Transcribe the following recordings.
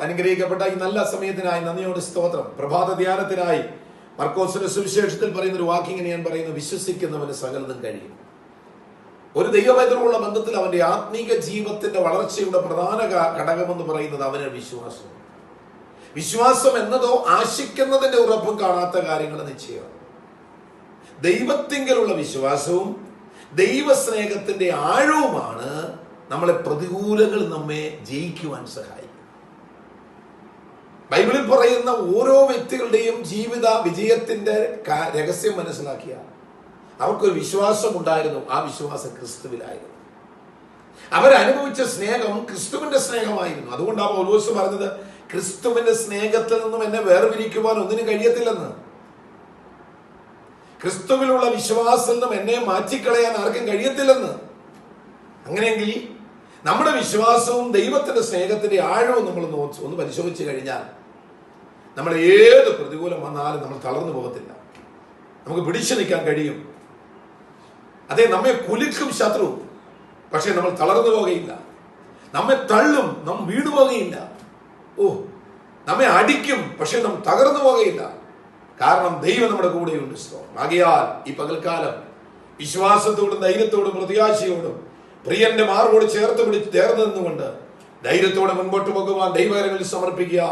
അനുഗ്രഹിക്കപ്പെട്ട ഈ നല്ല സമയത്തിനായി നന്ദിയോട് സ്തോത്രം. പ്രഭാത ധ്യാനത്തിനായി മർക്കോസിന്റെ സുവിശേഷത്തിൽ പറയുന്ന ഒരു വാക്കിങ്ങനെ ഞാൻ പറയുന്നു: വിശ്വസിക്കുന്നവന് സകലതും കഴിയും. ഒരു ദൈവപൈതൃകമുള്ള ബന്ധത്തിൽ അവന്റെ ആത്മീക ജീവിതത്തിന്റെ വളർച്ചയുടെ പ്രധാന ഘടകമെന്ന് പറയുന്നത് അവന്റെ വിശ്വാസം. വിശ്വാസം എന്നതോ ആശിക്കുന്നതിന്റെ ഉറപ്പും കാണാത്ത കാര്യങ്ങൾ നിശ്ചയമാണ്. ദൈവത്തിങ്കലുള്ള വിശ്വാസവും ദൈവസ്നേഹത്തിന്റെ ആഴവുമാണ് നമ്മളെ പ്രതികൂലങ്ങൾ നമ്മെ ജയിക്കുവാൻ സഹായിക്കും. ബൈബിളിൽ പറയുന്ന ഓരോ വ്യക്തികളുടെയും ജീവിത വിജയത്തിന്റെ രഹസ്യം മനസ്സിലാക്കിയാൽ അവർക്കൊരു വിശ്വാസം ഉണ്ടായിരുന്നു. ആ വിശ്വാസം ക്രിസ്തുവിലായിരുന്നു. അവരനുഭവിച്ച സ്നേഹം ക്രിസ്തുവിന്റെ സ്നേഹമായിരുന്നു. അതുകൊണ്ടാണ് പൗലോസ് പറഞ്ഞത്, ക്രിസ്തുവിന്റെ സ്നേഹത്തിൽ നിന്നും എന്നെ വേർപിരിക്കുവാൻ ഒന്നിനും കഴിയത്തില്ലെന്ന്. ക്രിസ്തുവിലുള്ള വിശ്വാസത്തിൽ നിന്നും എന്നെ മാറ്റിക്കളയാൻ ആർക്കും കഴിയത്തില്ലെന്ന്. അങ്ങനെയെങ്കിൽ നമ്മുടെ വിശ്വാസവും ദൈവത്തിന്റെ സ്നേഹത്തിന്റെ ആഴവും നമ്മൾ ഒന്ന് പരിശോധിച്ചു കഴിഞ്ഞാൽ നമ്മൾ ഏത് പ്രതികൂലം വന്നാലും നമ്മൾ തളർന്നു പോകത്തില്ല. നമുക്ക് പിടിച്ചു നിൽക്കാൻ കഴിയും. അതെ, നമ്മെ കുലുക്കും ശത്രു, പക്ഷെ നമ്മൾ തളർന്നു പോകുകയില്ല. നമ്മെ തള്ളും, നാം വീണു പോകുകയില്ല. നമ്മെ അടിക്കും, പക്ഷെ നാം തകർന്നു പോകുകയില്ല. കാരണം ദൈവം നമ്മുടെ കൂടെയുണ്ട്. ആകയാൽ ഈ പകൽക്കാലം വിശ്വാസത്തോടും ധൈര്യത്തോടും പ്രത്യാശയോടും പ്രിയന്റെ മാർവോട് ചേർന്ന് നിന്നുകൊണ്ട് ധൈര്യത്തോടെ മുൻപോട്ട് പോകുവാൻ ദൈവകരങ്ങളിൽ സമർപ്പിക്കുക.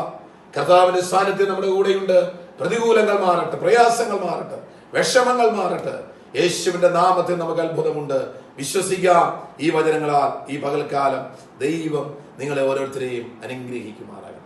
കർത്താവിന്റെ സാന്നിധ്യം നമ്മുടെ കൂടെയുണ്ട്. പ്രതികൂലങ്ങൾ മാറട്ടെ, പ്രയാസങ്ങൾ മാറട്ടെ, വിഷമങ്ങൾ മാറട്ടെ. യേശുവിന്റെ നാമത്തിൽ നമുക്ക് അത്ഭുതമുണ്ട്. വിശ്വസിക്കാം. ഈ വചനങ്ങളാൽ ഈ പകൽക്കാലം ദൈവം നിങ്ങളെ ഓരോരുത്തരെയും അനുഗ്രഹിക്കുമാറാകട്ടെ.